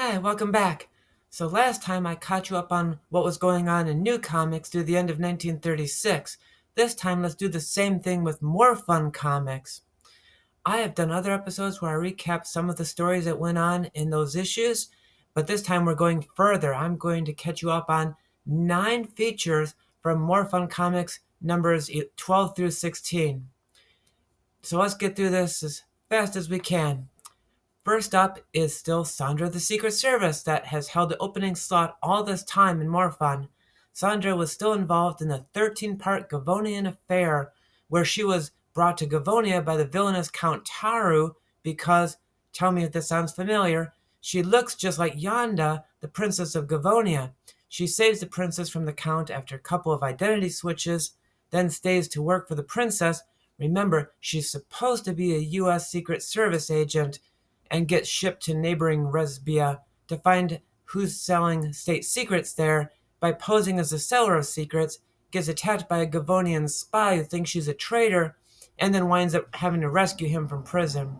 Hi, welcome back. So last time I caught you up on what was going on in new comics through the end of 1936. This time let's do the same thing with more fun comics. I have done other episodes where I recap some of the stories that went on in those issues, but this time we're going further. I'm going to catch you up on 9 features from More Fun Comics numbers 12 through 16. So let's get through this as fast as we can. First up is still Sandra the Secret Service that has held the opening slot all this time and more fun. Sandra was still involved in the 13-part Gavonian affair, where she was brought to Gavonia by the villainous Count Taru because, tell me if this sounds familiar, she looks just like Yonda, the Princess of Gavonia. She saves the princess from the Count after a couple of identity switches, then stays to work for the princess. Remember, she's supposed to be a U.S. Secret Service agent, and gets shipped to neighboring Resbia to find who's selling state secrets there. By posing as a seller of secrets, gets attacked by a Gavonian spy who thinks she's a traitor, and then winds up having to rescue him from prison.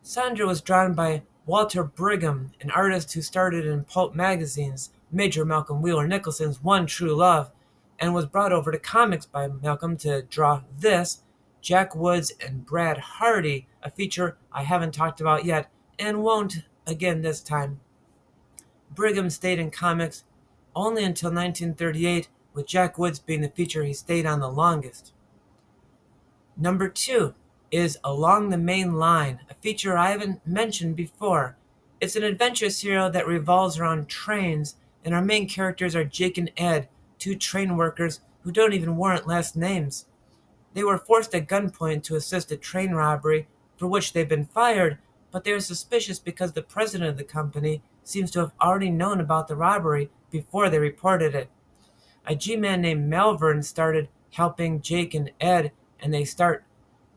Sandra was drawn by Walter Brigham, an artist who started in pulp magazines, Major Malcolm Wheeler Nicholson's one true love, and was brought over to comics by Malcolm to draw this, Jack Woods and Brad Hardy, a feature I haven't talked about yet and won't again this time. Brigham stayed in comics only until 1938, with Jack Woods being the feature he stayed on the longest. Number 2 is Along the Main Line, a feature I haven't mentioned before. It's an adventure serial that revolves around trains, and our main characters are Jake and Ed, 2 train workers who don't even warrant last names. They were forced at gunpoint to assist a train robbery, for which they've been fired, but they are suspicious because the president of the company seems to have already known about the robbery before they reported it. A G-man named Malvern started helping Jake and Ed, and they start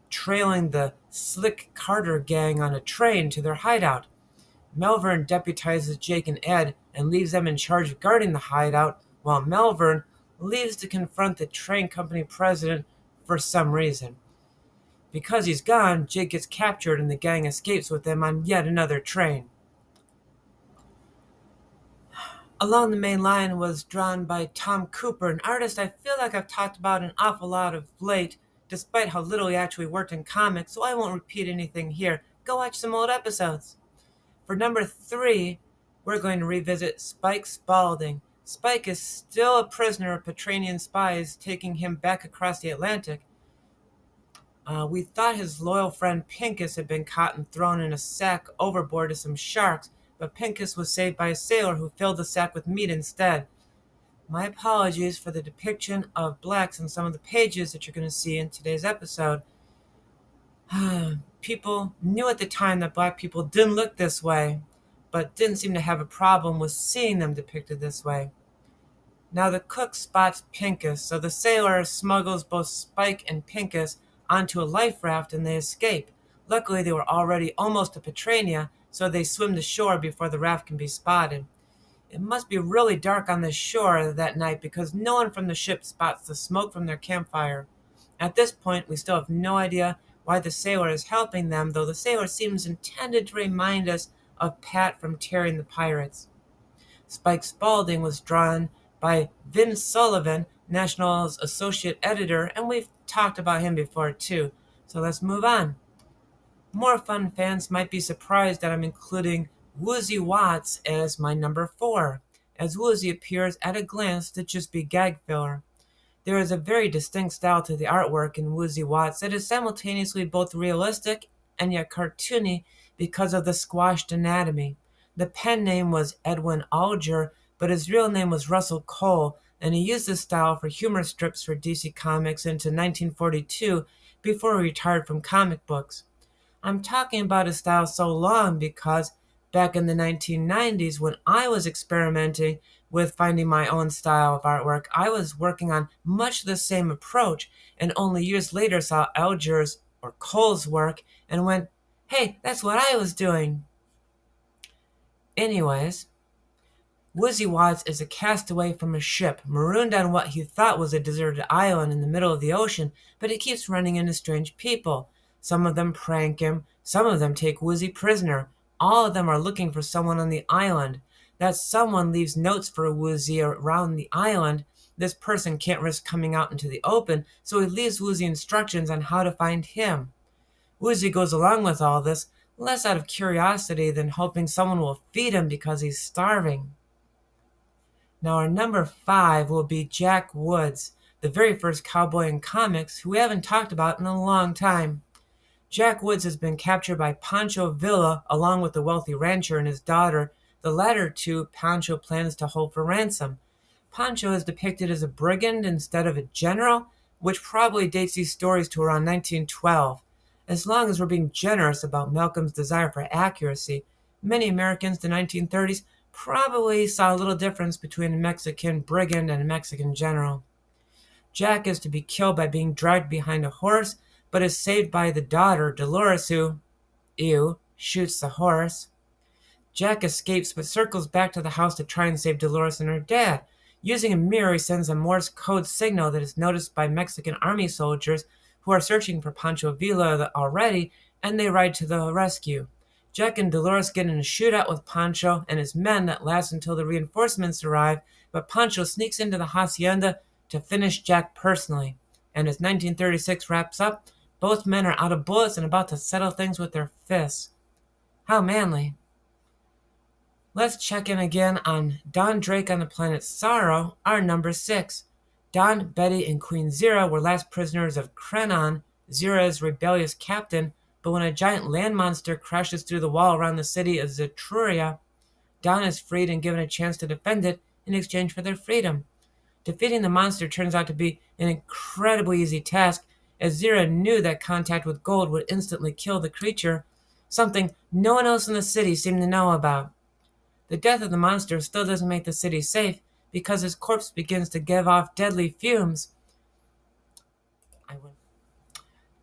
trailing the Slick Carter gang on a train to their hideout. Malvern deputizes Jake and Ed and leaves them in charge of guarding the hideout, while Malvern leaves to confront the train company president for some reason. Because he's gone, Jake gets captured and the gang escapes with him on yet another train. Along the Main Line was drawn by Tom Cooper, an artist I feel like I've talked about an awful lot of late, despite how little he actually worked in comics, so I won't repeat anything here. Go watch some old episodes. For number 3, we're going to revisit Spike Spaulding. Spike is still a prisoner of Petranian spies, taking him back across the Atlantic. We thought his loyal friend Pincus had been caught and thrown in a sack overboard to some sharks, but Pincus was saved by a sailor who filled the sack with meat instead. My apologies for the depiction of blacks in some of the pages that you're going to see in today's episode. People knew at the time that black people didn't look this way, but didn't seem to have a problem with seeing them depicted this way. Now the cook spots Pincus, so the sailor smuggles both Spike and Pincus onto a life raft and they escape. Luckily they were already almost to Petrania, so they swim to shore before the raft can be spotted. It must be really dark on the shore that night because no one from the ship spots the smoke from their campfire. At this point, we still have no idea why the sailor is helping them, though the sailor seems intended to remind us of Pat from Terry and the Pirates. Spike Spaulding was drawn by Vin Sullivan, National's associate editor, and we've talked about him before too. So let's move on. More Fun fans might be surprised that I'm including Woozy Watts as my number 4, as Woozy appears at a glance to just be gag filler. There is a very distinct style to the artwork in Woozy Watts that is simultaneously both realistic and yet cartoony because of the squashed anatomy. The pen name was Edwin Alger, but his real name was Russell Cole, and he used this style for humor strips for DC Comics into 1942 before he retired from comic books. I'm talking about his style so long because back in the 1990s, when I was experimenting with finding my own style of artwork, I was working on much the same approach, and only years later saw Alger's or Cole's work and went, hey, that's what I was doing. Anyways, Woozy Watts is a castaway from a ship, marooned on what he thought was a deserted island in the middle of the ocean, but he keeps running into strange people. Some of them prank him, some of them take Woozy prisoner. All of them are looking for someone on the island. That someone leaves notes for Woozy around the island. This person can't risk coming out into the open, so he leaves Woozy instructions on how to find him. Woozy goes along with all this, less out of curiosity than hoping someone will feed him because he's starving. Now our number 5 will be Jack Woods, the very first cowboy in comics who we haven't talked about in a long time. Jack Woods has been captured by Pancho Villa along with the wealthy rancher and his daughter. The latter two Pancho plans to hold for ransom. Pancho is depicted as a brigand instead of a general, which probably dates these stories to around 1912. As long as we're being generous about Malcolm's desire for accuracy, many Americans in the 1930s probably saw a little difference between a Mexican brigand and a Mexican general. Jack is to be killed by being dragged behind a horse, but is saved by the daughter, Dolores, who, shoots the horse. Jack escapes but circles back to the house to try and save Dolores and her dad. Using a mirror, he sends a Morse code signal that is noticed by Mexican army soldiers who are searching for Pancho Villa already, and they ride to the rescue. Jack and Dolores get in a shootout with Pancho and his men that lasts until the reinforcements arrive, but Pancho sneaks into the hacienda to finish Jack personally. And as 1936 wraps up, both men are out of bullets and about to settle things with their fists. How manly. Let's check in again on Don Drake on the planet Sorrow, our number 6. Don, Betty, and Queen Zira were last prisoners of Krenon, Zira's rebellious captain, but when a giant land monster crashes through the wall around the city of Zetruria, Don is freed and given a chance to defend it in exchange for their freedom. Defeating the monster turns out to be an incredibly easy task, as Zira knew that contact with gold would instantly kill the creature, something no one else in the city seemed to know about. The death of the monster still doesn't make the city safe, because his corpse begins to give off deadly fumes.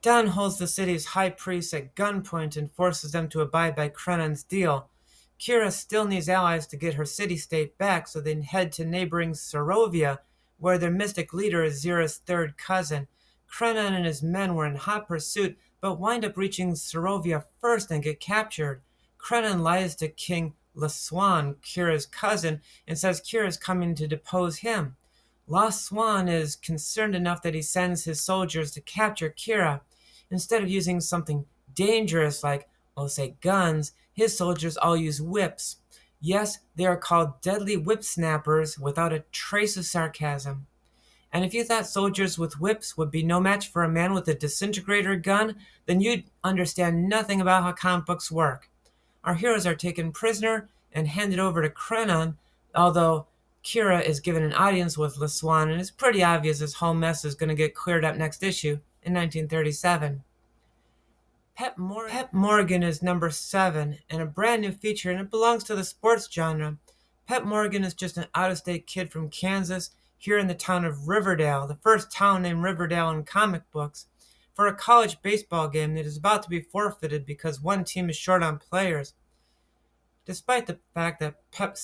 Don holds the city's high priests at gunpoint and forces them to abide by Krenon's deal. Kira still needs allies to get her city-state back, so they head to neighboring Sorovia, where their mystic leader is Zira's third cousin. Krenon and his men were in hot pursuit, but wind up reaching Sorovia first and get captured. Krenon lies to King Laswan, Kira's cousin, and says Kira is coming to depose him. Laswan is concerned enough that he sends his soldiers to capture Kira. Instead of using something dangerous like, say, guns, his soldiers all use whips. Yes, they are called deadly whip snappers without a trace of sarcasm. And if you thought soldiers with whips would be no match for a man with a disintegrator gun, then you'd understand nothing about how comic books work. Our heroes are taken prisoner and handed over to Krenon, although Kira is given an audience with Laswan, and it's pretty obvious this whole mess is going to get cleared up next issue in 1937. Pep Morgan is number 7 and a brand new feature, and it belongs to the sports genre. Pep Morgan is just an out-of-state kid from Kansas here in the town of Riverdale, the first town named Riverdale in comic books, for a college baseball game that is about to be forfeited because one team is short on players. Despite the fact that Pep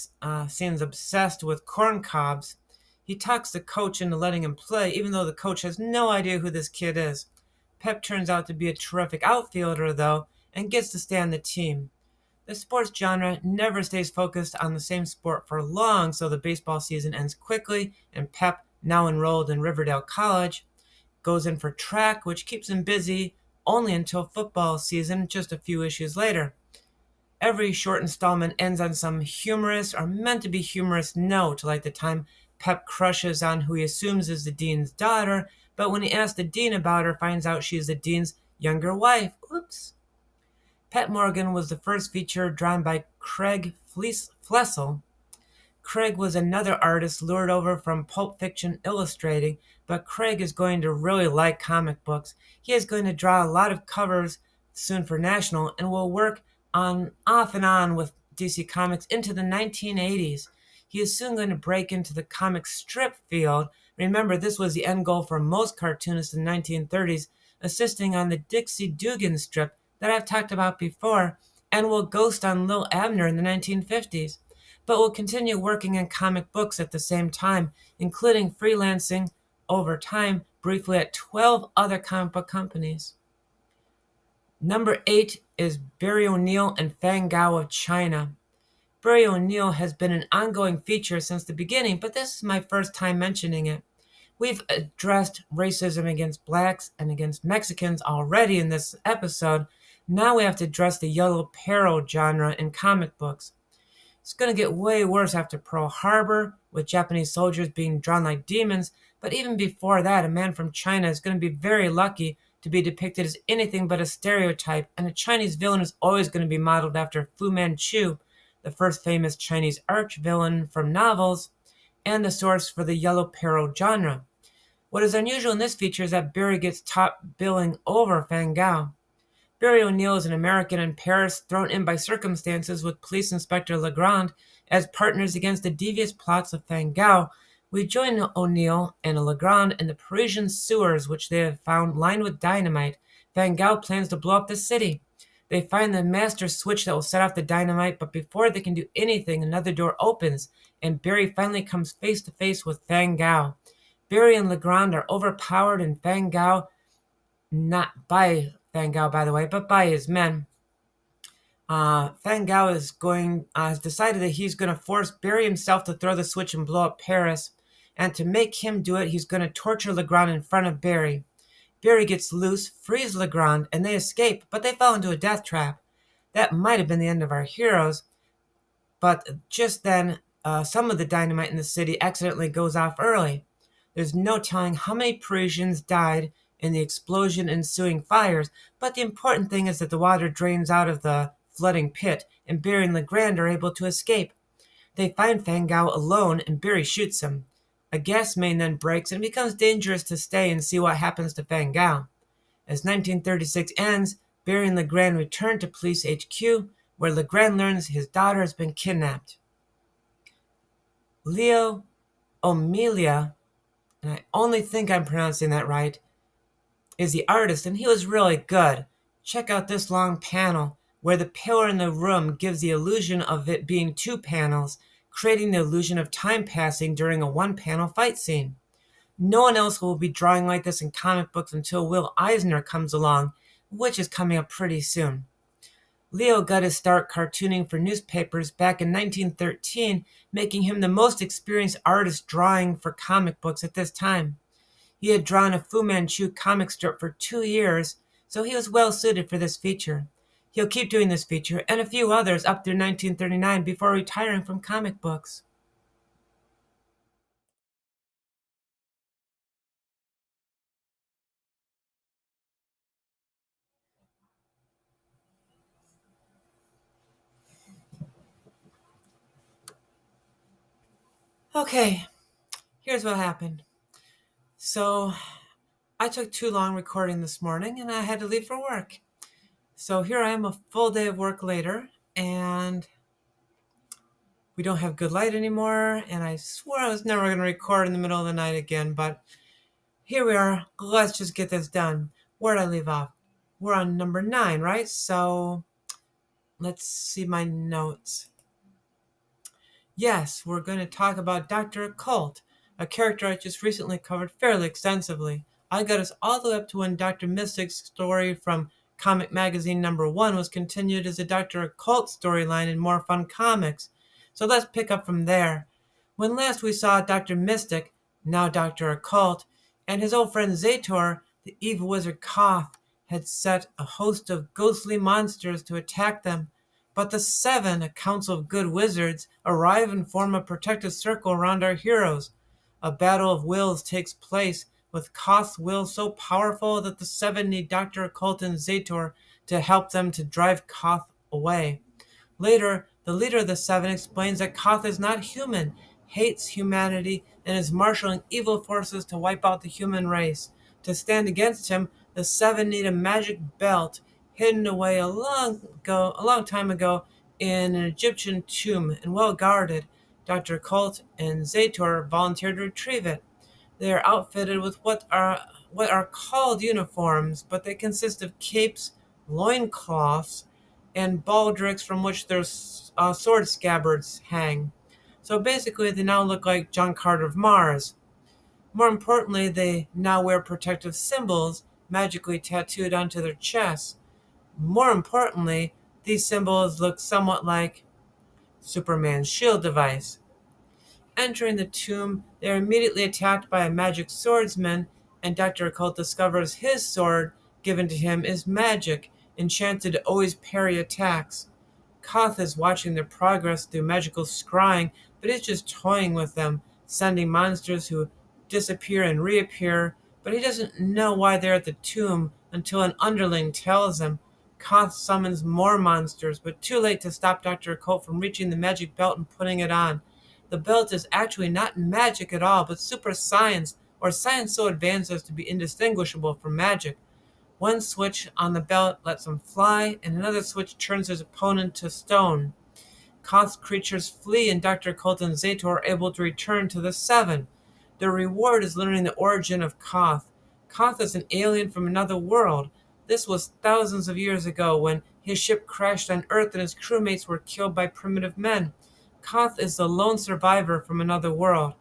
seems obsessed with corn cobs, he talks the coach into letting him play, even though the coach has no idea who this kid is. Pep turns out to be a terrific outfielder, though, and gets to stay on the team. The sports genre never stays focused on the same sport for long, so the baseball season ends quickly, and Pep, now enrolled in Riverdale College, goes in for track, which keeps him busy only until football season just a few issues later. Every short installment ends on some humorous or meant to be humorous note, like the time Pep crushes on who he assumes is the dean's daughter, but when he asks the dean about her, finds out she is the dean's younger wife. Oops. Pep Morgan was the first feature drawn by Craig Flessel. Craig was another artist lured over from Pulp Fiction illustrating, but Craig is going to really like comic books. He is going to draw a lot of covers soon for National and will work on off and on with DC Comics into the 1980s. He is soon going to break into the comic strip field. Remember, this was the end goal for most cartoonists in the 1930s, assisting on the Dixie Dugan strip that I've talked about before, and will ghost on Lil Abner in the 1950s, but will continue working in comic books at the same time, including freelancing over time briefly at 12 other comic book companies. Number 8 is Barry O'Neill and Fang Gao of China. Barry O'Neill has been an ongoing feature since the beginning, but this is my first time mentioning it. We've addressed racism against blacks and against Mexicans already in this episode. Now we have to address the yellow peril genre in comic books. It's going to get way worse after Pearl Harbor, with Japanese soldiers being drawn like demons, but even before that, a man from China is going to be very lucky to be depicted as anything but a stereotype, and a Chinese villain is always going to be modeled after Fu Manchu, the first famous Chinese arch-villain from novels, and the source for the yellow peril genre. What is unusual in this feature is that Barry gets top billing over Fang Gao. Barry O'Neill is an American in Paris thrown in by circumstances with Police Inspector Legrand as partners against the devious plots of Fang Gao. We join O'Neill and Legrand in the Parisian sewers, which they have found lined with dynamite. Fang Gao plans to blow up the city. They find the master switch that will set off the dynamite, but before they can do anything, another door opens, and Barry finally comes face to face with Fang Gao. Barry and Legrand are overpowered, and Fang Gao, not by Fang Gao, by the way, but by his men. Fang Gao has decided that he's going to force Barry himself to throw the switch and blow up Paris. And to make him do it, he's going to torture Legrand in front of Barry. Barry gets loose, frees Legrand, and they escape, but they fall into a death trap. That might have been the end of our heroes, but just then, some of the dynamite in the city accidentally goes off early. There's no telling how many Parisians died in the explosion ensuing fires, but the important thing is that the water drains out of the flooding pit, and Barry and Legrand are able to escape. They find Fang Gao alone, and Barry shoots him. A gas main then breaks, and it becomes dangerous to stay and see what happens to Fang Gao. As 1936 ends, Barry and Legrand return to Police HQ, where Legrand learns his daughter has been kidnapped. Leo Omelia, and I only think I'm pronouncing that right, is the artist, and he was really good. Check out this long panel, where the pillar in the room gives the illusion of it being two panels, creating the illusion of time passing during a one-panel fight scene. No one else will be drawing like this in comic books until Will Eisner comes along, which is coming up pretty soon. Leo got his start cartooning for newspapers back in 1913, making him the most experienced artist drawing for comic books at this time. He had drawn a Fu Manchu comic strip for 2 years, so he was well suited for this feature. He'll keep doing this feature and a few others up through 1939 before retiring from comic books. Okay, here's what happened. So, I took too long recording this morning and I had to leave for work. So here I am a full day of work later, and we don't have good light anymore, and I swore I was never going to record in the middle of the night again, but here we are. Let's just get this done. Where'd I leave off? We're on number 9, right? So let's see my notes. Yes, we're going to talk about Dr. Occult, a character I just recently covered fairly extensively. I got us all the way up to when Dr. Mystic's story from Comic Magazine number 1 was continued as a Dr. Occult storyline in More Fun Comics. So let's pick up from there. When last we saw Dr. Mystic, now Dr. Occult, and his old friend Zator, the evil wizard Koth, had set a host of ghostly monsters to attack them. But the 7, a council of good wizards, arrive and form a protective circle around our heroes. A battle of wills takes place, with Koth's will so powerful that the 7 need Dr. Occult and Zator to help them to drive Koth away. Later, the leader of the 7 explains that Koth is not human, hates humanity, and is marshaling evil forces to wipe out the human race. To stand against him, the 7 need a magic belt hidden away a long time ago in an Egyptian tomb and well guarded. Dr. Occult and Zator volunteered to retrieve it. They are outfitted with what are called uniforms, but they consist of capes, loincloths, and baldricks from which their sword scabbards hang. So basically, they now look like John Carter of Mars. More importantly, they now wear protective symbols magically tattooed onto their chests. More importantly, these symbols look somewhat like Superman's shield device. Entering the tomb, they are immediately attacked by a magic swordsman, and Dr. Occult discovers his sword, given to him, is magic, enchanted to always parry attacks. Koth is watching their progress through magical scrying, but is just toying with them, sending monsters who disappear and reappear, but he doesn't know why they're at the tomb until an underling tells him. Koth summons more monsters, but too late to stop Dr. Occult from reaching the magic belt and putting it on. The belt is actually not magic at all, but super science, or science so advanced as to be indistinguishable from magic. One switch on the belt lets him fly, and another switch turns his opponent to stone. Koth's creatures flee, and Dr. Colt and Zato are able to return to the Seven. Their reward is learning the origin of Koth. Koth is an alien from another world. This was thousands of years ago when his ship crashed on Earth and his crewmates were killed by primitive men. Koth is the lone survivor from another world.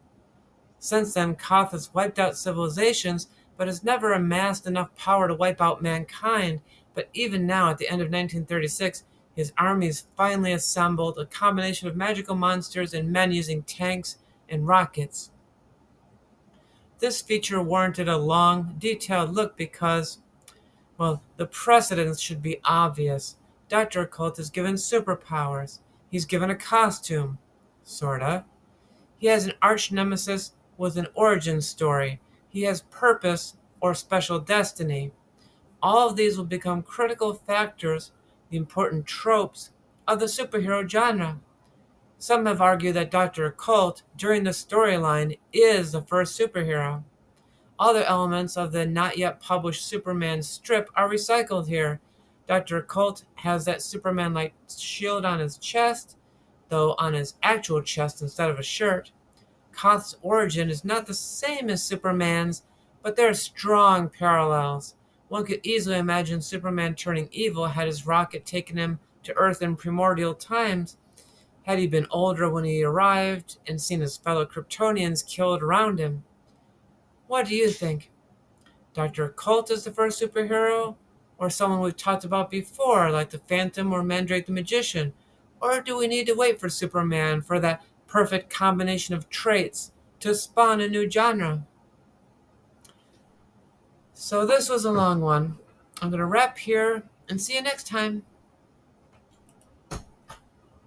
Since then, Koth has wiped out civilizations, but has never amassed enough power to wipe out mankind. But even now, at the end of 1936, his armies finally assembled a combination of magical monsters and men using tanks and rockets. This feature warranted a long, detailed look because, well, the precedents should be obvious. Dr. Occult is given superpowers. He's given a costume. Sorta. He has an arch nemesis with an origin story. He has purpose or special destiny. All of these will become critical factors, the important tropes of the superhero genre. Some have argued that Dr. Occult, during the storyline, is the first superhero. Other elements of the not yet published Superman strip are recycled here. Dr. Occult has that Superman like shield on his chest, though on his actual chest instead of a shirt. Koth's origin is not the same as Superman's, but there are strong parallels. One could easily imagine Superman turning evil had his rocket taken him to Earth in primordial times, had he been older when he arrived and seen his fellow Kryptonians killed around him. What do you think? Dr. Occult is the first superhero? Or someone we've talked about before, like the Phantom or Mandrake the Magician? Or do we need to wait for Superman for that perfect combination of traits to spawn a new genre? So this was a long one. I'm going to wrap here and see you next time.